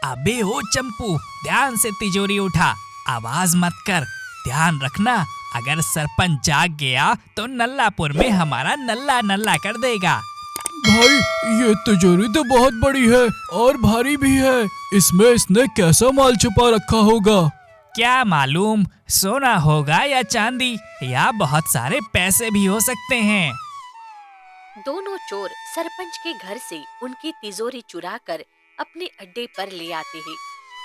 अबे ओ चंपू, ध्यान से तिजोरी उठा, आवाज मत कर, ध्यान रखना, अगर सरपंच जाग गया तो नल्लापुर में हमारा नल्ला नल्ला कर देगा। भाई ये तिजोरी तो बहुत बड़ी है और भारी भी है, इसमें इसने कैसा माल छुपा रखा होगा? क्या मालूम, सोना होगा या चांदी या बहुत सारे पैसे भी हो सकते हैं। दोनों चोर सरपंच के घर से उनकी तिजोरी चुराकर अपने अड्डे पर ले आते हैं।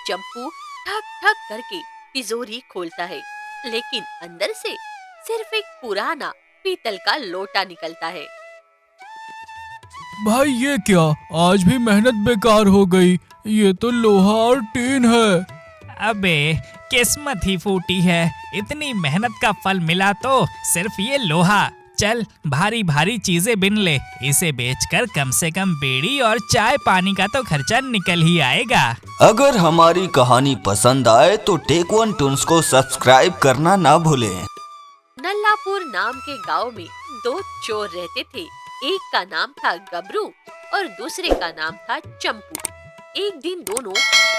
चंपू ठक ठक करके तिजोरी खोलता है, लेकिन अंदर से सिर्फ एक पुराना पीतल का लोटा निकलता है। भाई ये क्या, आज भी मेहनत बेकार हो गई, ये तो लोहा और टीन है। अबे किस्मत ही फूटी है, इतनी मेहनत का फल मिला तो सिर्फ ये लोहा। चल भारी भारी चीजें बिन ले, इसे बेचकर कम से कम बीड़ी और चाय पानी का तो खर्चा निकल ही आएगा। अगर हमारी कहानी पसंद आए तो टेक वन टून्स को सब्सक्राइब करना ना भूलें। नल्लापुर नाम के गांव में दो चोर रहते थे। एक का नाम था गबरू और दूसरे का नाम था चंपू। एक दिन दोनों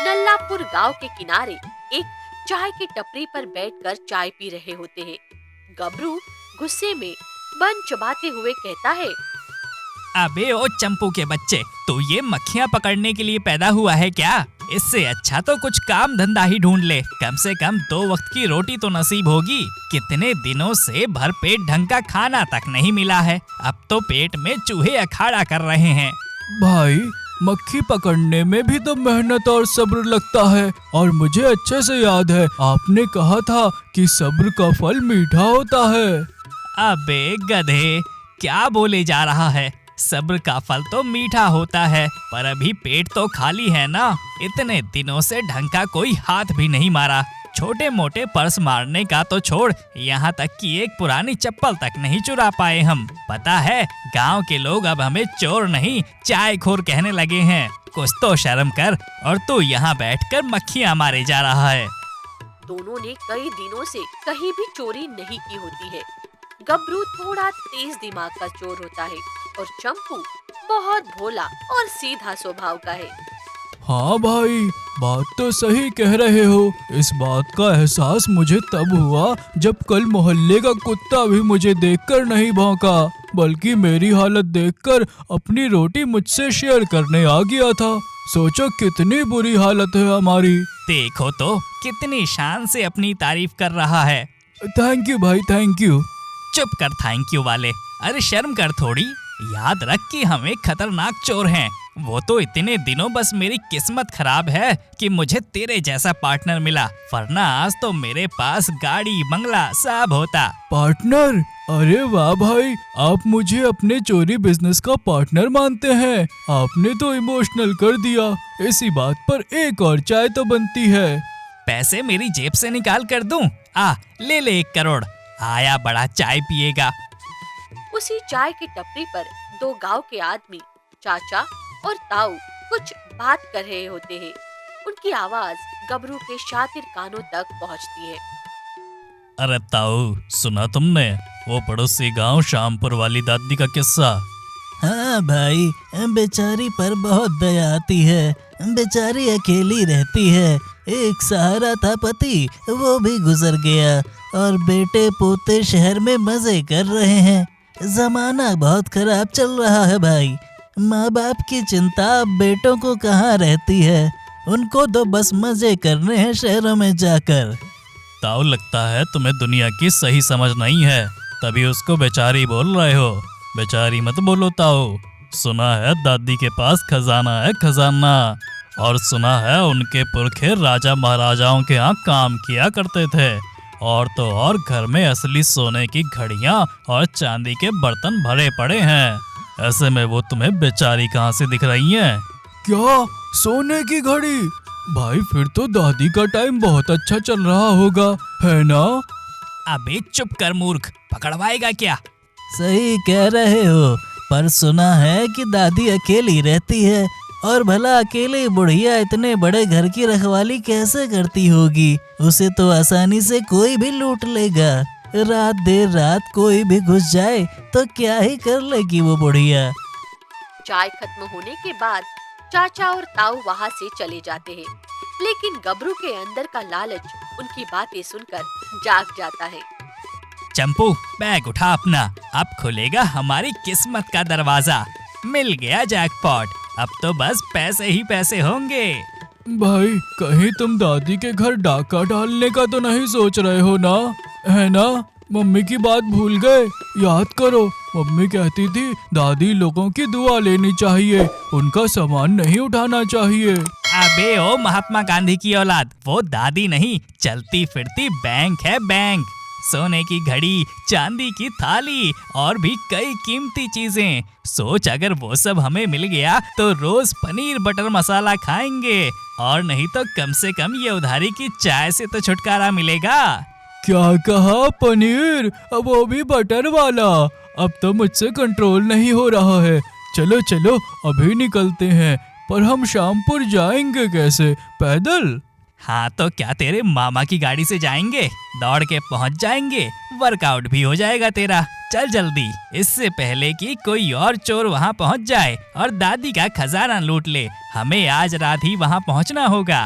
नल्लापुर गांव के किनारे एक चाय की टपरी पर बैठकर चाय पी रहे होते हैं। गबरू गुस्से में बन चबाते हुए कहता है, अबे ओ चंपू के बच्चे, तू ये मक्खियाँ पकड़ने के लिए पैदा हुआ है क्या? इससे अच्छा तो कुछ काम धंधा ही ढूंढ ले, कम से कम 2 वक्त की रोटी तो नसीब होगी। कितने दिनों से भरपेट ढंग का खाना तक नहीं मिला है, अब तो पेट में चूहे अखाड़ा कर रहे हैं। भाई मक्खी पकड़ने में भी तो मेहनत और सब्र लगता है, और मुझे अच्छे से याद है आपने कहा था कि सब्र का फल मीठा होता है। अबे गधे, क्या बोले जा रहा है? सब्र का फल तो मीठा होता है, पर अभी पेट तो खाली है ना। इतने दिनों से ढंग का कोई हाथ भी नहीं मारा, छोटे मोटे पर्स मारने का तो छोड़, यहाँ तक कि एक पुरानी चप्पल तक नहीं चुरा पाए हम। पता है, गांव के लोग अब हमें चोर नहीं चाय खोर कहने लगे हैं। कुछ तो शर्म कर, और तू यहाँ बैठकर मक्खियाँ मारे जा रहा है। दोनों ने कई दिनों से कहीं भी चोरी नहीं की होती है। गबरू थोड़ा तेज दिमाग का चोर होता है और चंपू बहुत भोला और सीधा स्वभाव का है। हाँ भाई, बात तो सही कह रहे हो। इस बात का एहसास मुझे तब हुआ जब कल मोहल्ले का कुत्ता भी मुझे देखकर नहीं भौंका, बल्कि मेरी हालत देखकर अपनी रोटी मुझसे शेयर करने आ गया था। सोचो कितनी बुरी हालत है हमारी। देखो तो कितनी शान से अपनी तारीफ कर रहा है। थैंक यू भाई, थैंक यू। चुप कर थैंक यू वाले, अरे शर्म कर थोड़ी। याद रख कि हम एक खतरनाक चोर हैं। वो तो इतने दिनों बस मेरी किस्मत खराब है कि मुझे तेरे जैसा पार्टनर मिला, वरना आज तो मेरे पास गाड़ी बंगला सब होता। पार्टनर? अरे वाह भाई, आप मुझे अपने चोरी बिजनेस का पार्टनर मानते हैं। आपने तो इमोशनल कर दिया। इसी बात पर एक और चाय तो बनती है। पैसे मेरी जेब से निकाल कर दूं? आ ले ले 1 करोड़, आया बड़ा चाय पिएगा। उसी चाय की टपरी पर 2 गांव के आदमी चाचा और ताऊ कुछ बात कर रहे होते हैं। उनकी आवाज गबरू के शातिर कानों तक पहुंचती है। अरे ताऊ, सुना तुमने वो पड़ोसी गांव शामपुर वाली दादी का किस्सा? हाँ भाई, बेचारी पर बहुत दया आती है। बेचारी अकेली रहती है। एक सहारा था पति, वो भी गुजर गया और बेटे पोते शहर में मजे कर रहे हैं। जमाना बहुत खराब चल रहा है भाई। माँ बाप की चिंता अब बेटों को कहाँ रहती है, उनको तो बस मजे करने हैं शहरों में जाकर। ताऊ, लगता है तुम्हें दुनिया की सही समझ नहीं है, तभी उसको बेचारी बोल रहे हो। बेचारी मत बोलो ताऊ। सुना है दादी के पास खजाना है, खजाना। और सुना है उनके पुरखे राजा महाराजाओं के यहाँ काम किया करते थे। और तो और घर में असली सोने की घड़ियां और चांदी के बर्तन भरे पड़े हैं। ऐसे में वो तुम्हें बेचारी कहाँ से दिख रही हैं? क्या सोने की घड़ी? भाई फिर तो दादी का टाइम बहुत अच्छा चल रहा होगा, है ना? अबे चुप कर मूर्ख, पकड़वाएगा क्या? सही कह रहे हो, पर सुना है कि दादी अकेली रहती है, और भला अकेली बुढ़िया इतने बड़े घर की रखवाली कैसे करती होगी? उसे तो आसानी से कोई भी लूट लेगा। रात देर रात कोई भी घुस जाए तो क्या ही कर लेगी वो बुढ़िया। चाय खत्म होने के बाद चाचा और ताऊ वहाँ से चले जाते हैं, लेकिन गबरू के अंदर का लालच उनकी बातें सुनकर जाग जाता है। चंपू, बैग उठा अपना, अब खुलेगा हमारी किस्मत का दरवाजा। मिल गया जैकपॉट, अब तो बस पैसे ही पैसे होंगे। भाई, कहीं तुम दादी के घर डाका डालने का तो नहीं सोच रहे हो ना? है ना? मम्मी की बात भूल गए? याद करो, मम्मी कहती थी दादी लोगों की दुआ लेनी चाहिए, उनका सामान नहीं उठाना चाहिए। अबे ओ महात्मा गांधी की औलाद, वो दादी नहीं, चलती फिरती बैंक है बैंक। सोने की घड़ी, चांदी की थाली और भी कई कीमती चीजें। सोच, अगर वो सब हमें मिल गया तो रोज पनीर बटर मसाला खाएंगे, और नहीं तो कम से कम ये उधारी की चाय से तो छुटकारा मिलेगा। क्या कहा? पनीर? अब वो भी बटर वाला? अब तो मुझसे कंट्रोल नहीं हो रहा है। चलो चलो, अभी निकलते हैं। पर हम शामपुर जाएंगे कैसे? पैदल? हाँ तो क्या तेरे मामा की गाड़ी से जाएंगे? दौड़ के पहुंच जाएंगे, वर्कआउट भी हो जाएगा तेरा। चल जल्दी, इससे पहले कि कोई और चोर वहाँ पहुँच जाए और दादी का खजाना लूट ले। हमें आज रात ही वहाँ पहुँचना होगा।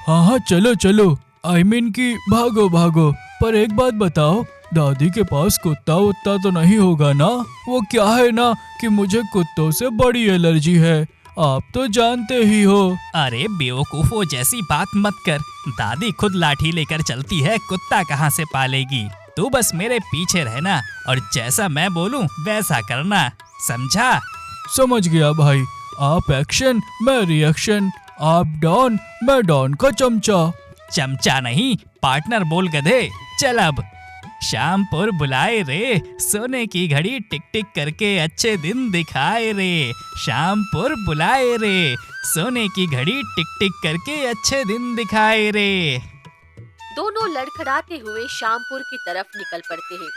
हाँ हाँ, चलो चलो। आई मीन की भागो भागो। पर एक बात बताओ, दादी के पास कुत्ता वुत्ता तो नहीं होगा ना? वो क्या है ना कि मुझे कुत्तों से बड़ी एलर्जी है, आप तो जानते ही हो। अरे बेवकूफो जैसी बात मत कर, दादी खुद लाठी लेकर चलती है, कुत्ता कहाँ से पालेगी। तू बस मेरे पीछे रहना और जैसा मैं बोलूं वैसा करना, समझा? समझ गया भाई। आप एक्शन, मैं रिएक्शन। आप डॉन, मैं डॉन का चमचा। चमचा नहीं, पार्टनर बोल गधे। चल अब। शामपुर बुलाए रे, सोने की घड़ी टिक टिक करके अच्छे दिन दिखाए रे। शामपुर बुलाए रे, सोने की घड़ी टिक टिक करके अच्छे दिन दिखाए रे। दोनों लड़खड़ाते हुए शामपुर की तरफ निकल पड़ते हैं।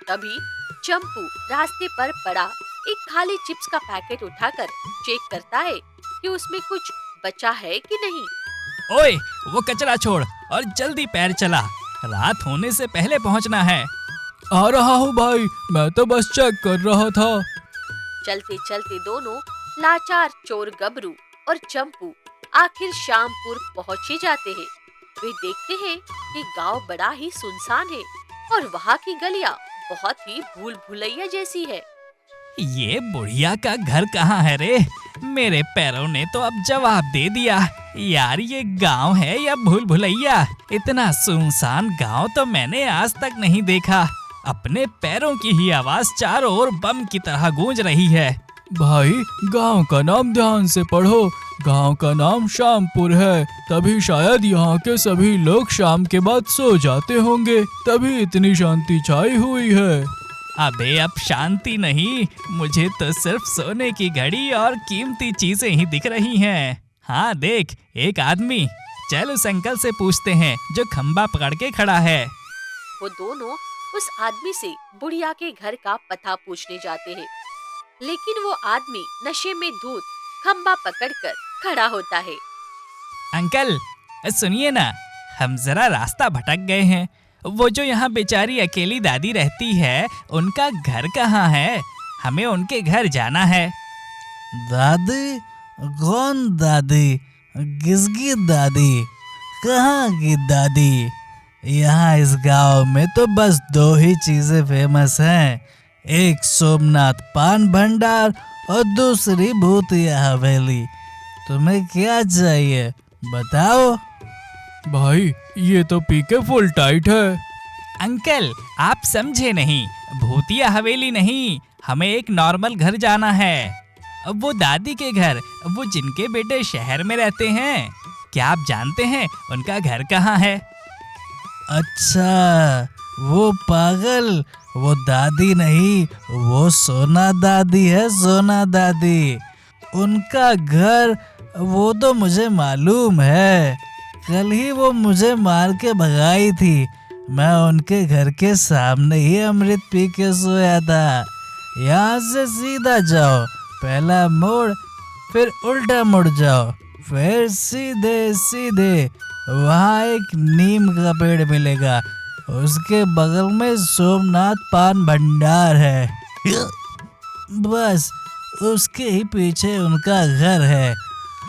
तभी चंपू रास्ते पर पड़ा एक खाली चिप्स का पैकेट उठाकर चेक करता है कि उसमें कुछ बचा है कि नहीं। ओए, वो कचरा छोड़ और जल्दी पैर चला, रात होने से पहले पहुंचना है। आ रहा हूँ भाई, मैं तो बस चेक कर रहा था। चलते चलते दोनों लाचार चोर गबरू और चंपू आखिर शामपुर पहुंच ही जाते हैं। वे देखते हैं कि गांव बड़ा ही सुनसान है और वहाँ की गलियां बहुत ही भूल भुलैया जैसी है। ये बुढ़िया का घर कहाँ है रे? मेरे पैरों ने तो अब जवाब दे दिया। यार, ये गांव है या भूल भुलैया? इतना सुनसान गांव तो मैंने आज तक नहीं देखा। अपने पैरों की ही आवाज चारों ओर बम की तरह गूंज रही है। भाई, गांव का नाम ध्यान से पढ़ो। गांव का नाम शामपुर है, तभी शायद यहाँ के सभी लोग शाम के बाद सो जाते होंगे, तभी इतनी शांति छाई हुई है। अबे अब शांति नहीं, मुझे तो सिर्फ सोने की घड़ी और कीमती चीजें ही दिख रही हैं। हाँ देख, एक आदमी। चल उस अंकल से पूछते हैं जो खंबा पकड़ के खड़ा है। वो दोनों उस आदमी से बुढ़िया के घर का पता पूछने जाते हैं, लेकिन वो आदमी नशे में धुत खंबा पकड़कर खड़ा होता है। अंकल सुनिए ना, हम जरा रास्ता भटक गए हैं। वो जो यहाँ बेचारी अकेली दादी रहती है, उनका घर कहाँ है? हमें उनके घर जाना है। दादी? कौन दादी? किसकी दादी? कहाँ की दादी? यहाँ इस गांव में तो बस दो ही चीजें फेमस हैं, एक सोमनाथ पान भंडार और दूसरी भूतिया हवेली। तुम्हें क्या चाहिए बताओ? भाई, ये तो पी के फुल टाइट है। अंकल आप समझे नहीं, भूतिया हवेली नहीं, हमें एक नॉर्मल घर जाना है। अब वो दादी के घर, वो जिनके बेटे शहर में रहते हैं। क्या आप जानते हैं उनका घर कहाँ है? अच्छा, वो पागल, वो दादी नहीं, वो सोना दादी है, सोना दादी। उनका घर वो तो मुझे मालूम है, कल ही वो मुझे मार के भगाई थी। मैं उनके घर के सामने ही अमृत पी के सोया था। यहाँ से सीधा जाओ, पहला मोड़, फिर उल्टा मुड़ जाओ, फिर सीधे सीधे वहाँ एक नीम का पेड़ मिलेगा, उसके बगल में सोमनाथ पान भंडार है। बस उसके ही पीछे उनका घर है।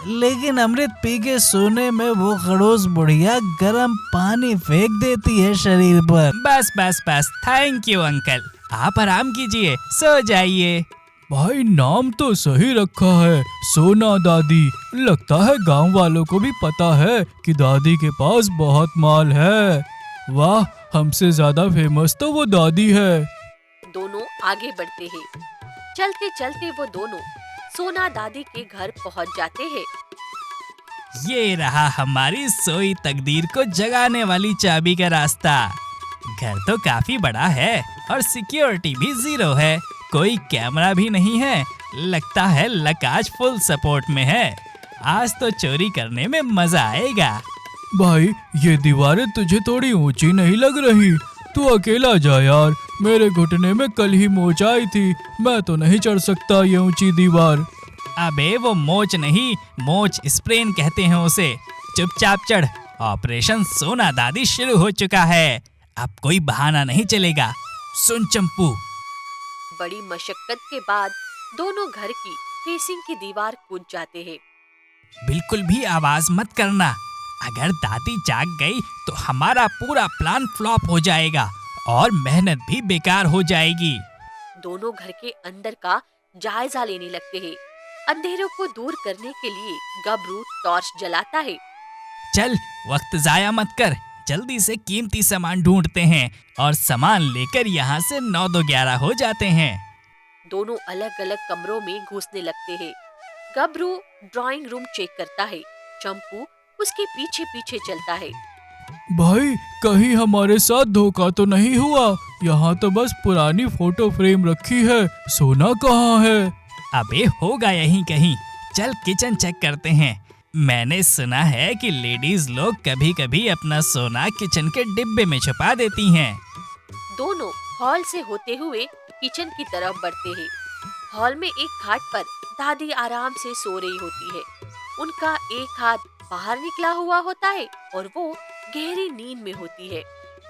लेकिन अमृत पी के सोने में वो खड़ूस बुढ़िया गर्म पानी फेंक देती है शरीर पर। बस बस बस, थैंक यू अंकल। आप आराम कीजिए, सो जाइए। भाई नाम तो सही रखा है, सोना दादी। लगता है गांव वालों को भी पता है कि दादी के पास बहुत माल है। वाह, हमसे ज्यादा फेमस तो वो दादी है। दोनों आगे बढ़ते हैं। चलते चलते वो दोनों सोना दादी के घर पहुंच जाते हैं। ये रहा हमारी सोई तकदीर को जगाने वाली चाबी का रास्ता। घर तो काफी बड़ा है और सिक्योरिटी भी 0 है। कोई कैमरा भी नहीं है। लगता है लकाज फुल सपोर्ट में है। आज तो चोरी करने में मजा आएगा। भाई ये दीवारें तुझे थोड़ी ऊंची नहीं लग रही? तू अकेला जा यार, मेरे घुटने में कल ही मोच आई थी। मैं तो नहीं चढ़ सकता ये ऊंची दीवार। अबे वो मोच नहीं, मोच स्प्रेन कहते हैं उसे। चुपचाप चढ़। ऑपरेशन सोना दादी शुरू हो चुका है। अब कोई बहाना नहीं चलेगा। सुन चंपू, बड़ी मशक्कत के बाद दोनों घर की फेसिंग की दीवार कूद जाते हैं। बिल्कुल भी आवाज मत करना। अगर दादी जाग गई तो हमारा पूरा प्लान फ्लॉप हो जाएगा और मेहनत भी बेकार हो जाएगी। दोनों घर के अंदर का जायजा लेने लगते हैं। अंधेरों को दूर करने के लिए गबरू टॉर्च जलाता है। चल, वक्त जाया मत कर। जल्दी से कीमती सामान ढूंढते हैं और सामान लेकर यहाँ से 9-2-11 हो जाते हैं। दोनों अलग अलग कमरों में घुसने लगते हैं। गबरू ड्राइंग रूम चेक करता है। चंपू उसके पीछे पीछे चलता है। भाई कहीं हमारे साथ धोखा तो नहीं हुआ? यहाँ तो बस पुरानी फोटो फ्रेम रखी है, सोना कहाँ है? अबे होगा यहीं कहीं। चल किचन चेक करते हैं। मैंने सुना है कि लेडीज लोग कभी कभी अपना सोना किचन के डिब्बे में छुपा देती हैं। दोनों हॉल से होते हुए किचन की तरफ बढ़ते हैं। हॉल में एक खाट पर दादी आराम से सो रही होती है। उनका एक हाथ बाहर निकला हुआ होता है और वो गहरी नींद में होती है।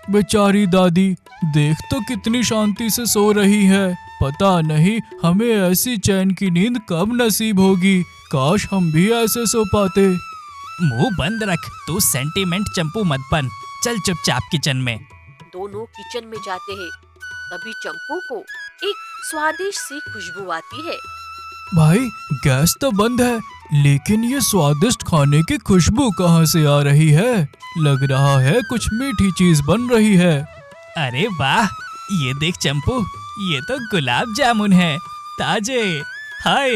बेचारी दादी, देख तो कितनी शांति से सो रही है। पता नहीं हमें ऐसी चैन की नींद कब नसीब होगी। काश हम भी ऐसे सो पाते। मुंह बंद रख, तू सेंटीमेंट चंपू मत बन। चल चुपचाप किचन में। दोनों किचन में जाते हैं। तभी चंपू को एक स्वादिष्ट सी खुशबू आती है। भाई गैस तो बंद है, लेकिन ये स्वादिष्ट खाने की खुशबू कहाँ से आ रही है? लग रहा है कुछ मीठी चीज बन रही है। अरे वाह, ये देख चंपू, ये तो गुलाब जामुन है, ताजे। हाय,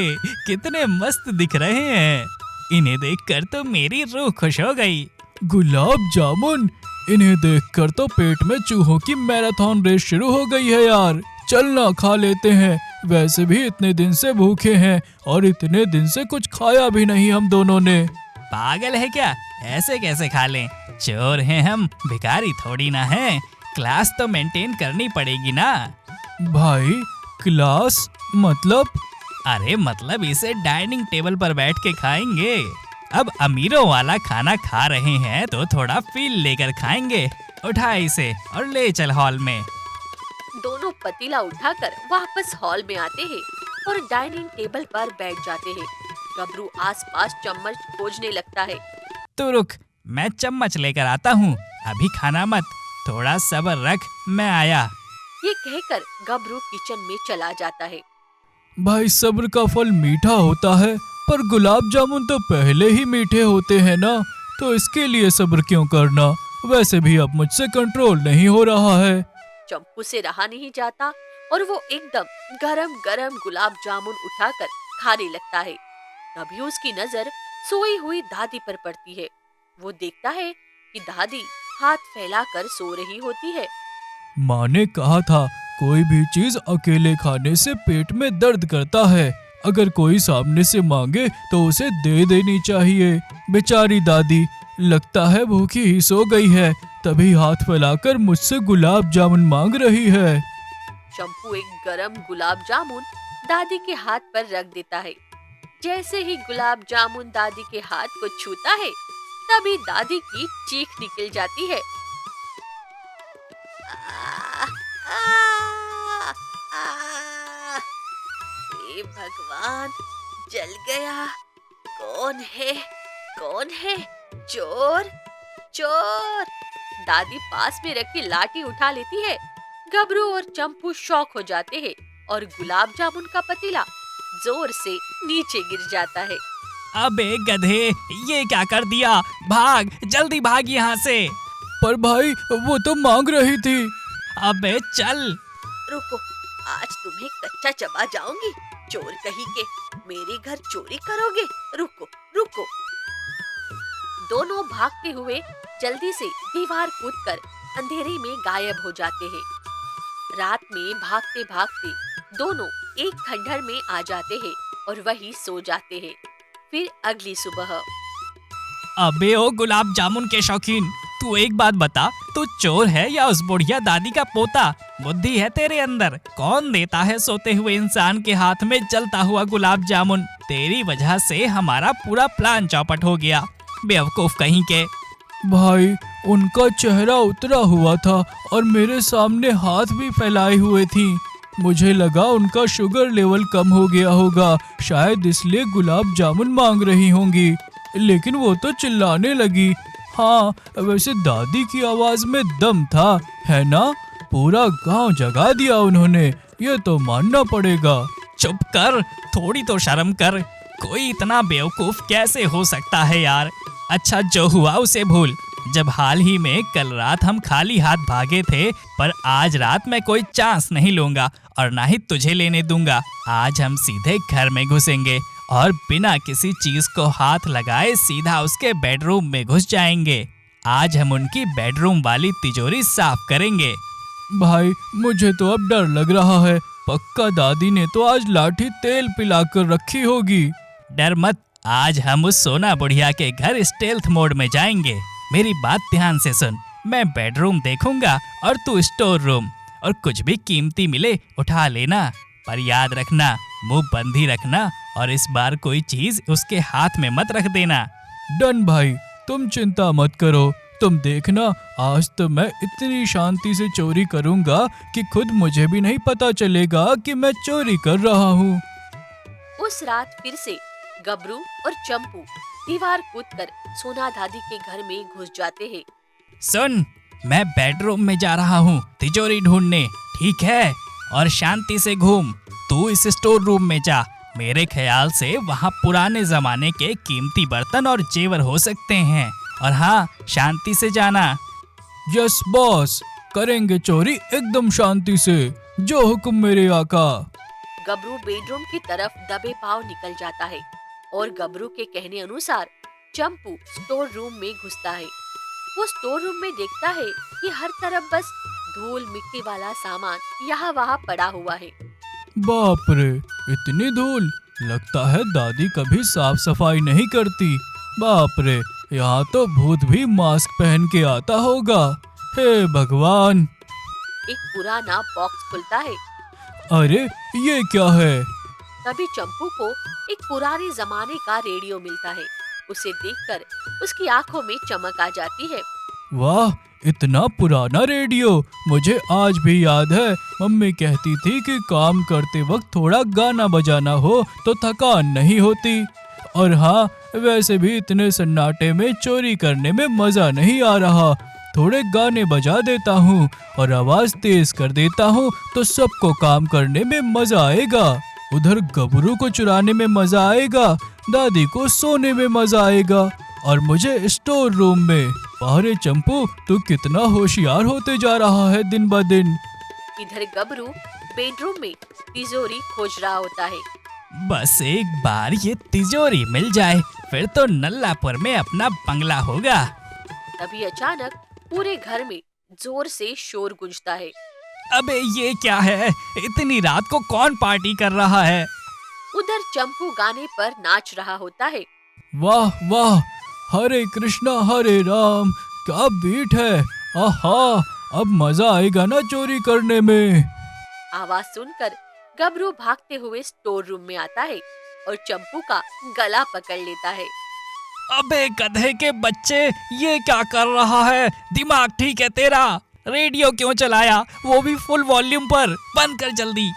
कितने मस्त दिख रहे हैं। इन्हें देखकर तो मेरी रूह खुश हो गई। गुलाब जामुन, इन्हें देखकर तो पेट में चूहों की मैराथन रेस शुरू हो गई है यार। चलना खा लेते हैं। वैसे भी इतने दिन से भूखे हैं और इतने दिन से कुछ खाया भी नहीं हम दोनों ने। पागल है क्या? ऐसे कैसे खा लें? चोर हैं हम, भिखारी थोड़ी ना हैं। क्लास तो मेंटेन करनी पड़ेगी ना। भाई क्लास मतलब? अरे मतलब इसे डाइनिंग टेबल पर बैठ के खाएंगे। अब अमीरों वाला खाना खा रहे हैं तो थोड़ा फील लेकर खाएंगे। उठा इसे और ले चल हॉल में। दोनों पतीला उठाकर वापस हॉल में आते हैं और डाइनिंग टेबल पर बैठ जाते हैं। गबरू आसपास चम्मच खोजने लगता है। तू रुक, मैं चम्मच लेकर आता हूँ। अभी खाना मत, थोड़ा सब्र रख, मैं आया। ये कहकर गबरू किचन में चला जाता है। भाई सब्र का फल मीठा होता है, पर गुलाब जामुन तो पहले ही मीठे होते हैं ना, तो इसके लिए सब्र क्यों करना? वैसे भी अब मुझसे कंट्रोल नहीं हो रहा है। चंपू से रहा नहीं जाता और वो एकदम गरम गरम गुलाब जामुन उठाकर खाने लगता है। तभी उसकी नजर सोई हुई दादी पर पड़ती है। वो देखता है कि दादी हाथ फैलाकर सो रही होती है। माँ ने कहा था कोई भी चीज अकेले खाने से पेट में दर्द करता है। अगर कोई सामने से मांगे तो उसे दे देनी चाहिए। बेचारी दादी लगता है भूखी ही सो गई है, तभी हाथ फैलाकर मुझसे गुलाब जामुन मांग रही है। चंपू एक गरम गुलाब जामुन दादी के हाथ पर रख देता है। जैसे ही गुलाब जामुन दादी के हाथ को छूता है, तभी दादी की चीख निकल जाती है। हे भगवान, जल गया। कौन है? कौन है? चोर, चोर! दादी पास में रखी लाठी उठा लेती है। गबरू और चंपू शॉक हो जाते हैं और गुलाब जामुन का पतीला जोर से नीचे गिर जाता है। अबे गधे, ये क्या कर दिया? भाग, जल्दी भाग यहाँ से। पर भाई वो तो मांग रही थी। अबे चल। रुको, आज तुम्हें कच्चा चबा जाऊंगी। चोर कहीं के, मेरे घर चोरी करोगे? रुको, रुको। दोनों भागते हुए जल्दी से दीवार कूदकर अंधेरे में गायब हो जाते हैं। रात में भागते भागते दोनों एक खंडहर में आ जाते हैं और वहीं सो जाते हैं। फिर अगली सुबह। अबे ओ गुलाब जामुन के शौकीन, तू एक बात बता, तू चोर है या उस बुढ़िया दादी का पोता? बुद्धि है तेरे अंदर? कौन देता है सोते हुए इंसान के हाथ में जलता हुआ गुलाब जामुन? तेरी वजह से हमारा पूरा प्लान चौपट हो गया, बेवकूफ कहीं के। भाई उनका चेहरा उतरा हुआ था और मेरे सामने हाथ भी फैलाए हुए थी। मुझे लगा उनका शुगर लेवल कम हो गया होगा, शायद इसलिए गुलाब जामुन मांग रही होंगी। लेकिन वो तो चिल्लाने लगी। हाँ, वैसे दादी की आवाज में दम था, है ना? पूरा गांव जगा दिया उन्होंने, ये तो मानना पड़ेगा। चुप कर, थोड़ी तो शर्म कर। कोई इतना बेवकूफ कैसे हो सकता है यार? अच्छा, जो हुआ उसे भूल। जब हाल ही में कल रात हम खाली हाथ भागे थे, पर आज रात मैं कोई चांस नहीं लूंगा और ना ही तुझे लेने दूंगा। आज हम सीधे घर में घुसेंगे और बिना किसी चीज को हाथ लगाए सीधा उसके बेडरूम में घुस जाएंगे। आज हम उनकी बेडरूम वाली तिजोरी साफ करेंगे। भाई मुझे तो अब डर लग रहा है, पक्का दादी ने तो आज लाठी तेल पिलाकर रखी होगी। डर मत, आज हम उस सोना बुढ़िया के घर स्टेल्थ मोड में जाएंगे। मेरी बात ध्यान से सुन, मैं बेडरूम देखूंगा और तू स्टोर रूम, और कुछ भी कीमती मिले उठा लेना, पर याद रखना मुंह बंद ही रखना और इस बार कोई चीज उसके हाथ में मत रख देना। डन भाई, तुम चिंता मत करो। तुम देखना, आज तो मैं इतनी शांति से चोरी करूंगा कि खुद मुझे भी नहीं पता चलेगा कि मैं चोरी कर रहा हूँ। उस रात फिर से गबरू और चंपू दीवार कूदकर सोना दादी के घर में घुस जाते हैं। सुन, मैं बेडरूम में जा रहा हूँ तिजोरी ढूंढने, ठीक है? और शांति से घूम। तू इस स्टोर रूम में जा। मेरे ख्याल से वहाँ पुराने जमाने के कीमती बर्तन और जेवर हो सकते हैं। और हाँ, शांति से जाना। यस बॉस, करेंगे चोरी एकदम शांति से, जो हुक्म मेरे आका। गबरू बेडरूम की तरफ दबे पांव निकल जाता है और गबरू के कहने अनुसार चंपू स्टोर रूम में घुसता है। वो स्टोर रूम में देखता है कि हर तरफ बस धूल मिट्टी वाला सामान यहाँ वहाँ पड़ा हुआ है। बाप रे, इतनी धूल! लगता है दादी कभी साफ सफाई नहीं करती। बाप रे, यहाँ तो भूत भी मास्क पहन के आता होगा। हे भगवान! एक पुराना बॉक्स खुलता है। अरे ये क्या है? तभी चंपू को एक पुराने जमाने का रेडियो मिलता है। उसे देखकर उसकी आंखों में चमक आ जाती है। वाह, इतना पुराना रेडियो! मुझे आज भी याद है, मम्मी कहती थी कि काम करते वक्त थोड़ा गाना बजाना हो तो थकान नहीं होती। और हाँ, वैसे भी इतने सन्नाटे में चोरी करने में मजा नहीं आ रहा। थोड़े गाने बजा देता हूँ और आवाज तेज कर देता हूँ तो सबको काम करने में मजा आएगा। उधर गबरू को चुराने में मजा आएगा, दादी को सोने में मजा आएगा और मुझे स्टोर रूम में। अरे चंपू, तू कितना होशियार होते जा रहा है दिन ब दिन। इधर गबरू बेडरूम में तिजोरी खोज रहा होता है। बस एक बार ये तिजोरी मिल जाए, फिर तो नल्लापुर में अपना बंगला होगा। तभी अचानक पूरे घर में जोर से शोर गूंजता है। अबे ये क्या है? इतनी रात को कौन पार्टी कर रहा है? उधर चंपू गाने पर नाच रहा होता है। वाह वाह, हरे कृष्णा हरे राम, क्या बीट है! आहा, अब मजा आएगा ना चोरी करने में। आवाज सुनकर गबरू भागते हुए स्टोर रूम में आता है और चंपू का गला पकड़ लेता है। अबे गधे के बच्चे, ये क्या कर रहा है? दिमाग ठीक है तेरा? रेडियो क्यों चलाया, वो भी फुल वॉल्यूम पर? बंद कर जल्दी।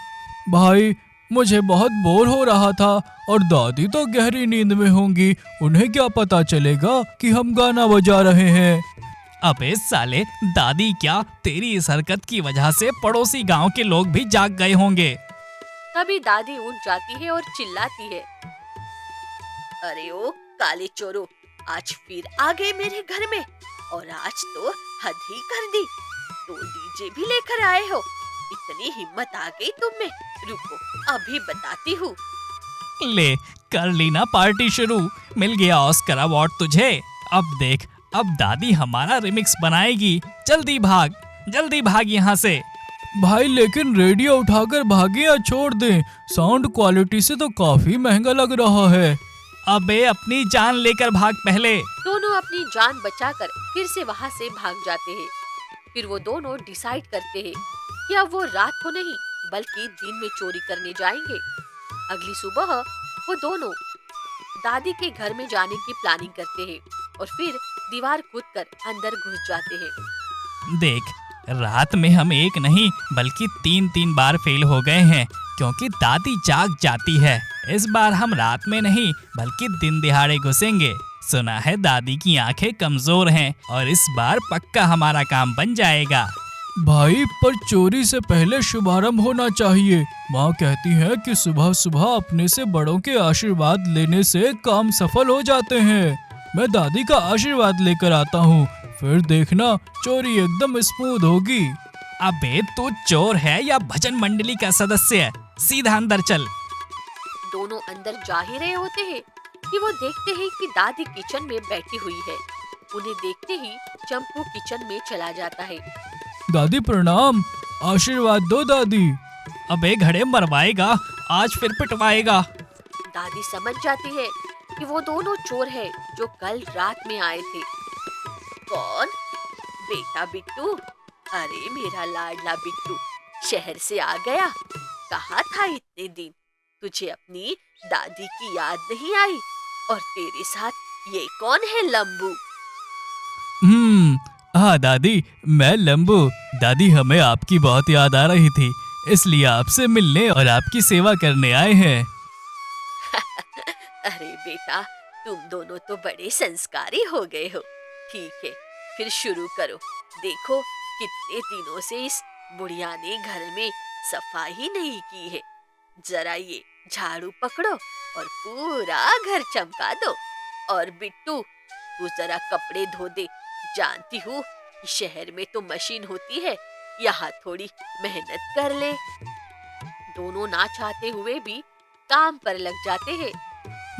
भाई मुझे बहुत बोर हो रहा था और दादी तो गहरी नींद में होंगी, उन्हें क्या पता चलेगा कि हम गाना बजा रहे हैं। अबे साले, दादी क्या, तेरी इस हरकत की वजह से पड़ोसी गांव के लोग भी जाग गए होंगे। तभी दादी उठ जाती है और चिल्लाती है, अरे ओ काले चोरों, आज फिर आ गए मेरे घर में और आज तो हद ही कर दी। तो डीजे भी लेकर आए हो, इतनी हिम्मत आ गई तुम में। रुको अभी बताती हूँ। ले कर ली ना पार्टी शुरू, मिल गया ऑस्कर अवार्ड तुझे। अब देख, अब दादी हमारा रिमिक्स बनाएगी। जल्दी भाग यहाँ से। भाई लेकिन रेडियो उठाकर भागे या छोड़ दें, साउंड क्वालिटी से तो काफी महंगा लग रहा है। अबे अपनी जान लेकर भाग पहले। दोनों अपनी जान बचाकर फिर से वहाँ से भाग जाते हैं। फिर वो दोनों डिसाइड करते हैं कि अब वो रात को नहीं बल्कि दिन में चोरी करने जाएंगे। अगली सुबह वो दोनों दादी के घर में जाने की प्लानिंग करते हैं और फिर दीवार कूदकर अंदर घुस जाते हैं। देख, रात में हम एक नहीं बल्कि 3 बार फेल हो गए हैं क्योंकि दादी जाग जाती है। इस बार हम रात में नहीं बल्कि दिन दिहाड़े घुसेंगे। सुना है दादी की आंखें कमजोर हैं और इस बार पक्का हमारा काम बन जाएगा। भाई पर चोरी से पहले शुभारंभ होना चाहिए। माँ कहती है कि सुबह सुबह अपने से बड़ों के आशीर्वाद लेने से काम सफल हो जाते हैं। मैं दादी का आशीर्वाद लेकर आता हूँ, फिर देखना चोरी एकदम स्मूथ होगी। अबे तू चोर है या भजन मंडली का सदस्य है? सीधा अंदर चल। दोनों अंदर जा ही रहे होते हैं कि वो देखते हैं कि दादी किचन में बैठी हुई है। उन्हें देखते ही चंपू किचन में चला जाता है। दादी प्रणाम, आशीर्वाद दो दादी। अबे घड़े मरवाएगा, आज फिर पिटवाएगा। दादी समझ जाती है कि वो दोनों चोर हैं जो कल रात में आए थे। कौन? बेटा बिट्टू। अरे मेरा लाडला बिट्टू, शहर से आ गया। कहाँ था इतने दिन? तुझे अपनी दादी की याद नहीं आई? और तेरे साथ ये कौन है लंबू? हाँ दादी, मैं लंबू। दादी हमें आपकी बहुत याद आ रही थी, इसलिए आपसे मिलने और आपकी सेवा करने आए हैं। अरे बेटा, तुम दोनों तो बड़े संस्कारी हो गए हो। ठीक है, फिर शुरू करो। देखो कितने दिनों से इस बुढ़िया ने घर में सफाई ही नहीं की है। जरा ये झाड़ू पकड़ो और पूरा घर चमका दो। और बिट्टू, तू जरा कपड़े धो दे। जानती हूँ कि शहर में तो मशीन होती है, यहाँ थोड़ी मेहनत कर ले। दोनों ना चाहते हुए भी काम पर लग जाते हैं।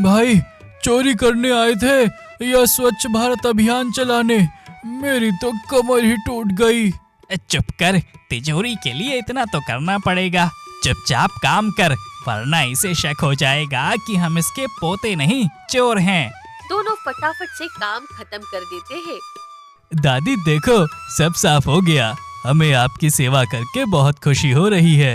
भाई चोरी करने आए थे या स्वच्छ भारत अभियान चलाने? मेरी तो कमर ही टूट गई। चुप कर, तिजोरी के लिए इतना तो करना पड़ेगा। चुपचाप काम कर, वरना इसे शक हो जाएगा कि हम इसके पोते नहीं चोर हैं। दोनों फटाफट से काम खत्म कर देते हैं। दादी देखो, सब साफ हो गया। हमें आपकी सेवा करके बहुत खुशी हो रही है।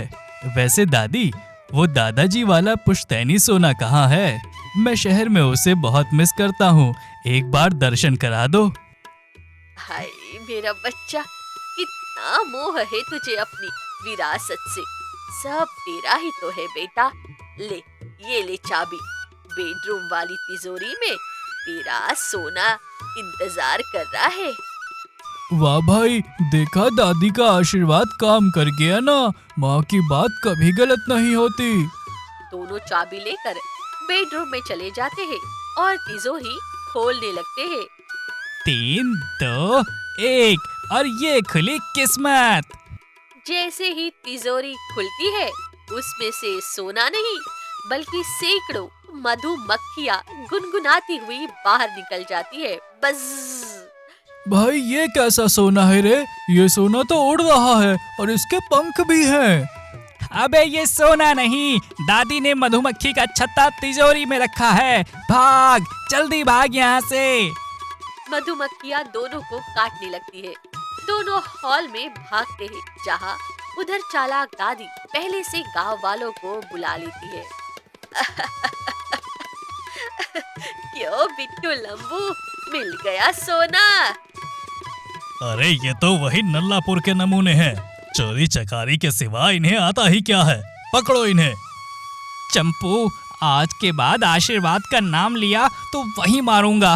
वैसे दादी, वो दादाजी वाला पुश्तैनी सोना कहाँ है? मैं शहर में उसे बहुत मिस करता हूँ। एक बार दर्शन करा दो। हाय मेरा बच्चा, कितना मोह है तुझे अपनी विरासत से। सब तेरा ही तो है बेटा। ले, ये ले चाबी। बेडरूम वाली तिजोरी में तेरा सोना इंतजार कर रहा है। वाह भाई, देखा दादी का आशीर्वाद काम कर गया ना। माँ की बात कभी गलत नहीं होती। दोनों चाबी लेकर बेडरूम में चले जाते हैं और तिजोरी खोलने लगते हैं। 3, 2, 1 और ये खुली किस्मत। जैसे ही तिजोरी खुलती है, उसमें से सोना नहीं बल्कि सैकड़ों मधुमक्खियाँ गुनगुनाती हुई बाहर निकल जाती है। बज़। भाई ये कैसा सोना है रे? ये सोना तो उड़ रहा है और इसके पंख भी हैं। अबे ये सोना नहीं, दादी ने मधुमक्खी का छत्ता तिजोरी में रखा है। भाग, जल्दी भाग यहाँ से। मधुमक्खियाँ दोनों को काटने लगती है। दोनों हॉल में भागते हैं, जहाँ उधर चालाक दादी पहले से गांव वालों को बुला लेती है। क्यों बिट्टू लंबू, मिल गया सोना? अरे ये तो वही नल्लापुर के नमूने हैं। चोरी चकारी के सिवा इन्हें आता ही क्या है? पकड़ो इन्हें। चंपू, आज के बाद आशीर्वाद का नाम लिया तो वही मारूंगा।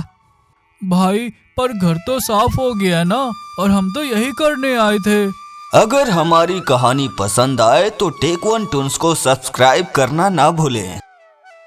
भाई पर घर तो साफ हो गया ना, और हम तो यही करने आए थे। अगर हमारी कहानी पसंद आए तो टेक वन टून्स को सब्सक्राइब करना ना भूलें।